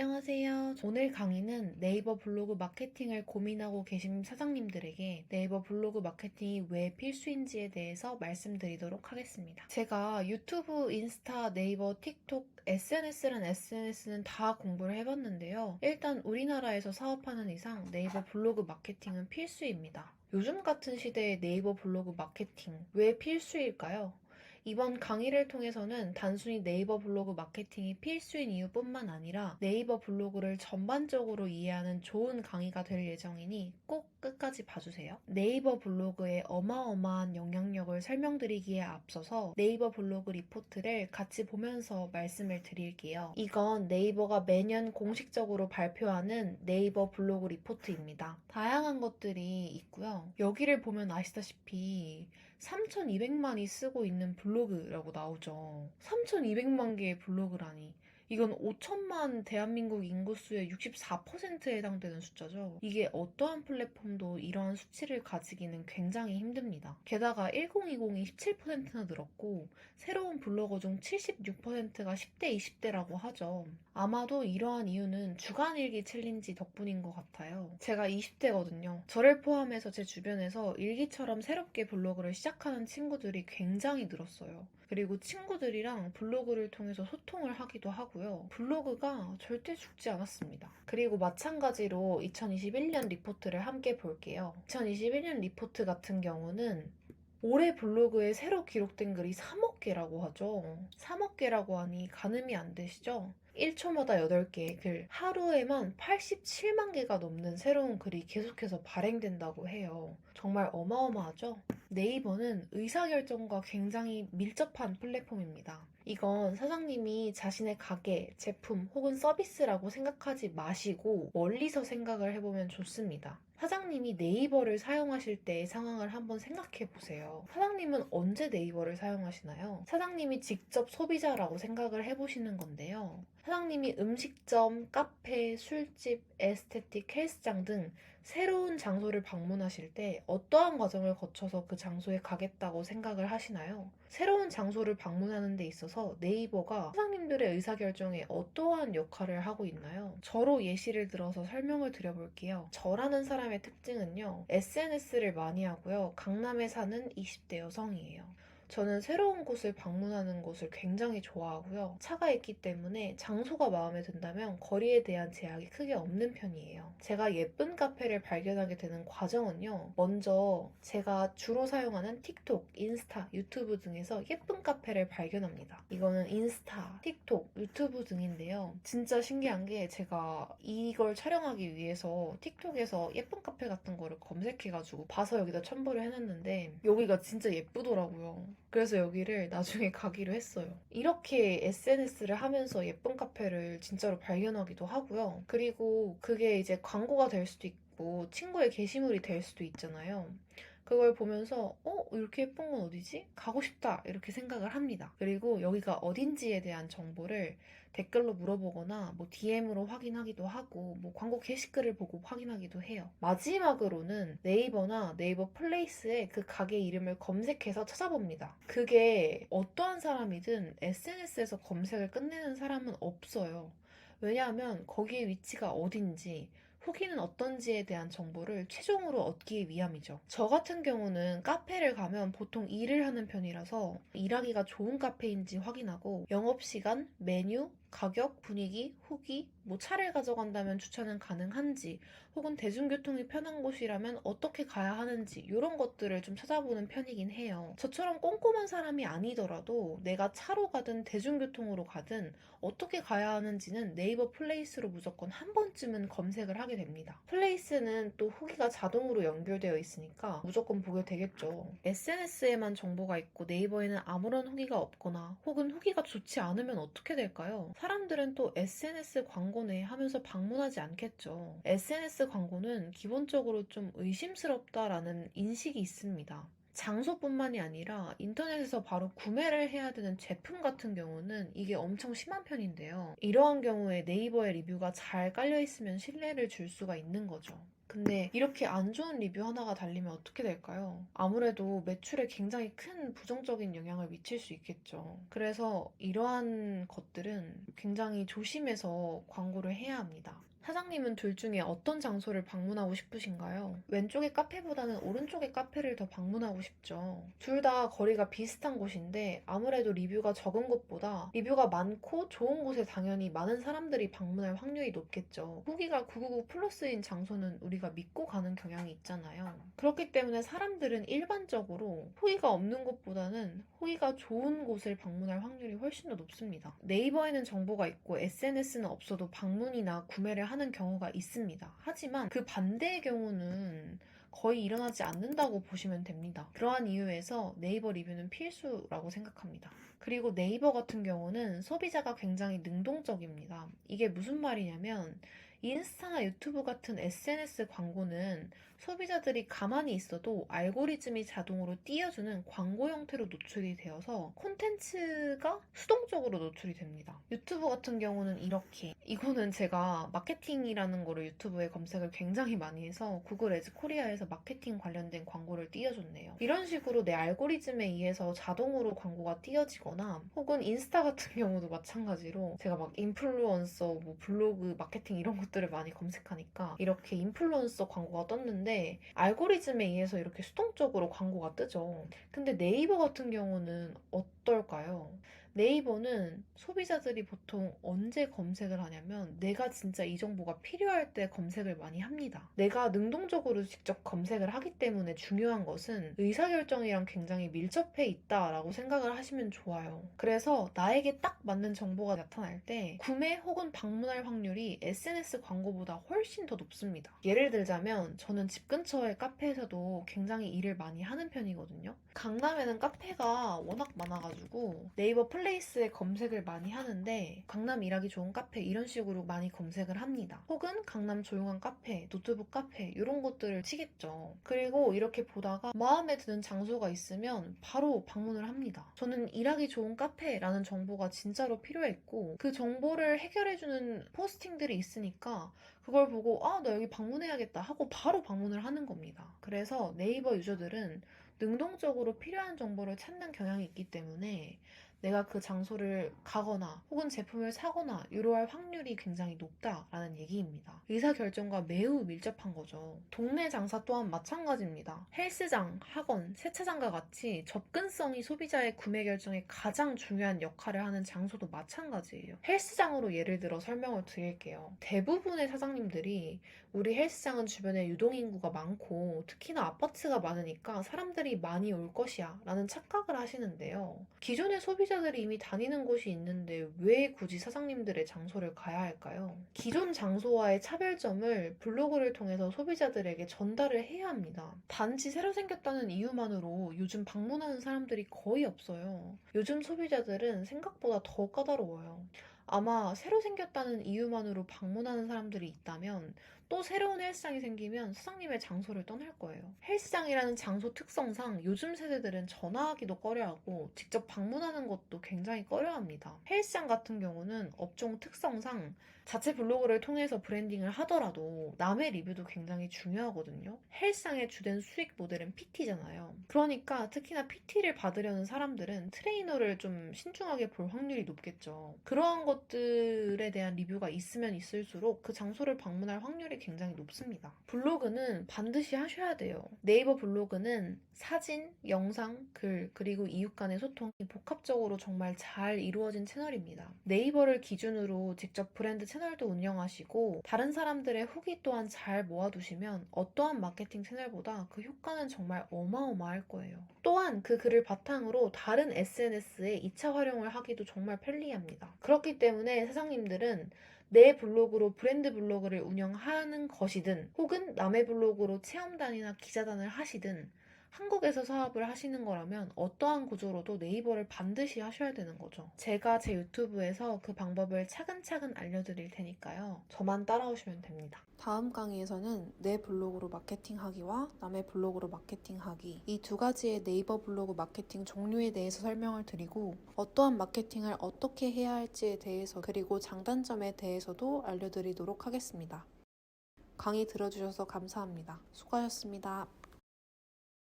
안녕하세요. 오늘 강의는 네이버 블로그 마케팅을 고민하고 계신 사장님들에게 네이버 블로그 마케팅이 왜 필수인지에 대해서 말씀드리도록 하겠습니다. 제가 유튜브, 인스타, 네이버, 틱톡, SNS는 다 공부를 해봤는데요. 일단 우리나라에서 사업하는 이상 네이버 블로그 마케팅은 필수입니다. 요즘 같은 시대에 네이버 블로그 마케팅 왜 필수일까요? 이번 강의를 통해서는 단순히 네이버 블로그 마케팅이 필수인 이유뿐만 아니라 네이버 블로그를 전반적으로 이해하는 좋은 강의가 될 예정이니 꼭 끝까지 봐주세요. 네이버 블로그의 어마어마한 영향력을 설명드리기에 앞서서 네이버 블로그 리포트를 같이 보면서 말씀을 드릴게요. 이건 네이버가 매년 공식적으로 발표하는 네이버 블로그 리포트입니다. 다양한 것들이 있고요. 여기를 보면 아시다시피 3,200만이 쓰고 있는 블로그라고 나오죠. 3,200만 개의 블로그라니. 이건 5천만 대한민국 인구수의 64%에 해당되는 숫자죠. 이게 어떠한 플랫폼도 이러한 수치를 가지기는 굉장히 힘듭니다. 게다가 1020이 17%나 늘었고 새로운 블로거 중 76%가 10대, 20대라고 하죠. 아마도 이러한 이유는 주간일기 챌린지 덕분인 것 같아요. 제가 20대거든요. 저를 포함해서 제 주변에서 일기처럼 새롭게 블로그를 시작하는 친구들이 굉장히 늘었어요. 그리고 친구들이랑 블로그를 통해서 소통을 하기도 하고요. 블로그가 절대 죽지 않았습니다. 그리고 마찬가지로 2021년 리포트를 함께 볼게요. 2021년 리포트 같은 경우는 올해 블로그에 새로 기록된 글이 3억 개라고 하죠. 3억 개라고 하니 가늠이 안 되시죠? 1초마다 8개의 글, 하루에만 87만 개가 넘는 새로운 글이 계속해서 발행된다고 해요. 정말 어마어마하죠? 네이버는 의사결정과 굉장히 밀접한 플랫폼입니다. 이건 사장님이 자신의 가게, 제품 혹은 서비스라고 생각하지 마시고 멀리서 생각을 해보면 좋습니다. 사장님이 네이버를 사용하실 때의 상황을 한번 생각해 보세요. 사장님은 언제 네이버를 사용하시나요? 사장님이 직접 소비자라고 생각을 해보시는 건데요. 사장님이 음식점, 카페, 술집, 에스테틱, 헬스장 등 새로운 장소를 방문하실 때 어떠한 과정을 거쳐서 그 장소에 가겠다고 생각을 하시나요? 새로운 장소를 방문하는 데 있어서 네이버가 사장님들의 의사결정에 어떠한 역할을 하고 있나요? 저로 예시를 들어서 설명을 드려볼게요. 저라는 사람의 특징은요, SNS를 많이 하고요. 강남에 사는 20대 여성이에요. 저는 새로운 곳을 방문하는 것을 굉장히 좋아하고요. 차가 있기 때문에 장소가 마음에 든다면 거리에 대한 제약이 크게 없는 편이에요. 제가 예쁜 카페를 발견하게 되는 과정은요. 먼저 제가 주로 사용하는 틱톡, 인스타, 유튜브 등에서 예쁜 카페를 발견합니다. 이거는 인스타, 틱톡, 유튜브 등인데요. 진짜 신기한 게 제가 이걸 촬영하기 위해서 틱톡에서 예쁜 카페 같은 거를 검색해가지고 봐서 여기다 첨부를 해놨는데 여기가 진짜 예쁘더라고요. 그래서 여기를 나중에 가기로 했어요. 이렇게 SNS를 하면서 예쁜 카페를 진짜로 발견하기도 하고요. 그리고 그게 이제 광고가 될 수도 있고 친구의 게시물이 될 수도 있잖아요. 그걸 보면서 이렇게 예쁜 건 어디지? 가고 싶다 이렇게 생각을 합니다. 그리고 여기가 어딘지에 대한 정보를 댓글로 물어보거나 뭐 DM으로 확인하기도 하고 뭐 광고 게시글을 보고 확인하기도 해요. 마지막으로는 네이버나 네이버 플레이스에 그 가게 이름을 검색해서 찾아봅니다. 그게 어떠한 사람이든 SNS에서 검색을 끝내는 사람은 없어요. 왜냐하면 거기의 위치가 어딘지 후기는 어떤지에 대한 정보를 최종으로 얻기 위함이죠. 저 같은 경우는 카페를 가면 보통 일을 하는 편이라서 일하기가 좋은 카페인지 확인하고 영업시간, 메뉴, 가격, 분위기, 후기, 뭐 차를 가져간다면 주차는 가능한지 혹은 대중교통이 편한 곳이라면 어떻게 가야 하는지 이런 것들을 좀 찾아보는 편이긴 해요. 저처럼 꼼꼼한 사람이 아니더라도 내가 차로 가든 대중교통으로 가든 어떻게 가야 하는지는 네이버 플레이스로 무조건 한 번쯤은 검색을 하게 됩니다. 플레이스는 또 후기가 자동으로 연결되어 있으니까 무조건 보게 되겠죠. SNS에만 정보가 있고 네이버에는 아무런 후기가 없거나 혹은 후기가 좋지 않으면 어떻게 될까요? 사람들은 또 SNS 광고네 하면서 방문하지 않겠죠. SNS 광고는 기본적으로 좀 의심스럽다라는 인식이 있습니다. 장소뿐만이 아니라 인터넷에서 바로 구매를 해야 되는 제품 같은 경우는 이게 엄청 심한 편인데요. 이러한 경우에 네이버의 리뷰가 잘 깔려있으면 신뢰를 줄 수가 있는 거죠. 근데 이렇게 안 좋은 리뷰 하나가 달리면 어떻게 될까요? 아무래도 매출에 굉장히 큰 부정적인 영향을 미칠 수 있겠죠. 그래서 이러한 것들은 굉장히 조심해서 광고를 해야 합니다. 사장님은 둘 중에 어떤 장소를 방문하고 싶으신가요? 왼쪽의 카페보다는 오른쪽의 카페를 더 방문하고 싶죠. 둘 다 거리가 비슷한 곳인데 아무래도 리뷰가 적은 곳보다 리뷰가 많고 좋은 곳에 당연히 많은 사람들이 방문할 확률이 높겠죠. 후기가 999 플러스인 장소는 우리가 믿고 가는 경향이 있잖아요. 그렇기 때문에 사람들은 일반적으로 후기가 없는 곳보다는 후기가 좋은 곳을 방문할 확률이 훨씬 더 높습니다. 네이버에는 정보가 있고 SNS는 없어도 방문이나 구매를 하는 경우가 있습니다. 하지만 그 반대의 경우는 거의 일어나지 않는다고 보시면 됩니다. 그러한 이유에서 네이버 리뷰는 필수라고 생각합니다. 그리고 네이버 같은 경우는 소비자가 굉장히 능동적입니다. 이게 무슨 말이냐면 인스타나 유튜브 같은 SNS 광고는 소비자들이 가만히 있어도 알고리즘이 자동으로 띄워주는 광고 형태로 노출이 되어서 콘텐츠가 수동적으로 노출이 됩니다. 유튜브 같은 경우는 이렇게 이거는 제가 마케팅이라는 거를 유튜브에 검색을 굉장히 많이 해서 구글 애즈 코리아에서 마케팅 관련된 광고를 띄워줬네요. 이런 식으로 내 알고리즘에 의해서 자동으로 광고가 띄워지거나 혹은 인스타 같은 경우도 마찬가지로 제가 막 인플루언서, 뭐 블로그, 마케팅 이런 것들을 많이 검색하니까 이렇게 인플루언서 광고가 떴는데 알고리즘에 의해서 이렇게 수동적으로 광고가 뜨죠. 근데 네이버 같은 경우는 어떨까요? 네이버는 소비자들이 보통 언제 검색을 하냐면 내가 진짜 이 정보가 필요할 때 검색을 많이 합니다. 내가 능동적으로 직접 검색을 하기 때문에 중요한 것은 의사결정이랑 굉장히 밀접해 있다라고 생각을 하시면 좋아요. 그래서 나에게 딱 맞는 정보가 나타날 때 구매 혹은 방문할 확률이 SNS 광고보다 훨씬 더 높습니다. 예를 들자면 저는 집 근처의 카페에서도 굉장히 일을 많이 하는 편이거든요. 강남에는 카페가 워낙 많아가지고 네이버 플레이스에 검색을 많이 하는데 강남 일하기 좋은 카페 이런 식으로 많이 검색을 합니다. 혹은 강남 조용한 카페, 노트북 카페 이런 것들을 치겠죠. 그리고 이렇게 보다가 마음에 드는 장소가 있으면 바로 방문을 합니다. 저는 일하기 좋은 카페라는 정보가 진짜로 필요했고 그 정보를 해결해주는 포스팅들이 있으니까 그걸 보고 나 여기 방문해야겠다 하고 바로 방문을 하는 겁니다. 그래서 네이버 유저들은 능동적으로 필요한 정보를 찾는 경향이 있기 때문에 내가 그 장소를 가거나 혹은 제품을 사거나 유료할 확률이 굉장히 높다라는 얘기입니다. 의사결정과 매우 밀접한 거죠. 동네 장사 또한 마찬가지입니다. 헬스장, 학원, 세차장과 같이 접근성이 소비자의 구매 결정에 가장 중요한 역할을 하는 장소도 마찬가지예요. 헬스장으로 예를 들어 설명을 드릴게요. 대부분의 사장님들이 우리 헬스장은 주변에 유동인구가 많고 특히나 아파트가 많으니까 사람들이 많이 올 것이야 라는 착각을 하시는데요. 기존의 소비자들이 이미 다니는 곳이 있는데 왜 굳이 사장님들의 장소를 가야 할까요? 기존 장소와의 차별점을 블로그를 통해서 소비자들에게 전달을 해야 합니다. 단지 새로 생겼다는 이유만으로 요즘 방문하는 사람들이 거의 없어요. 요즘 소비자들은 생각보다 더 까다로워요. 아마 새로 생겼다는 이유만으로 방문하는 사람들이 있다면 또 새로운 헬스장이 생기면 사장님의 장소를 떠날 거예요. 헬스장이라는 장소 특성상 요즘 세대들은 전화하기도 꺼려하고 직접 방문하는 것도 굉장히 꺼려합니다. 헬스장 같은 경우는 업종 특성상 자체 블로그를 통해서 브랜딩을 하더라도 남의 리뷰도 굉장히 중요하거든요. 헬스장의 주된 수익 모델은 PT잖아요. 그러니까 특히나 PT를 받으려는 사람들은 트레이너를 좀 신중하게 볼 확률이 높겠죠. 그러한 것들에 대한 리뷰가 있으면 있을수록 그 장소를 방문할 확률이 굉장히 높습니다. 블로그는 반드시 하셔야 돼요. 네이버 블로그는 사진, 영상, 글, 그리고 이웃 간의 소통이 복합적으로 정말 잘 이루어진 채널입니다. 네이버를 기준으로 직접 브랜드 채널도 운영하시고 다른 사람들의 후기 또한 잘 모아두시면 어떠한 마케팅 채널보다 그 효과는 정말 어마어마할 거예요. 또한 그 글을 바탕으로 다른 SNS에 2차 활용을 하기도 정말 편리합니다. 그렇기 때문에 사장님들은 내 블로그로 브랜드 블로그를 운영하는 것이든 혹은 남의 블로그로 체험단이나 기자단을 하시든 한국에서 사업을 하시는 거라면 어떠한 구조로도 네이버를 반드시 하셔야 되는 거죠. 제가 제 유튜브에서 그 방법을 차근차근 알려드릴 테니까요. 저만 따라오시면 됩니다. 다음 강의에서는 내 블로그로 마케팅하기와 남의 블로그로 마케팅하기 이 두 가지의 네이버 블로그 마케팅 종류에 대해서 설명을 드리고 어떠한 마케팅을 어떻게 해야 할지에 대해서 그리고 장단점에 대해서도 알려드리도록 하겠습니다. 강의 들어주셔서 감사합니다. 수고하셨습니다.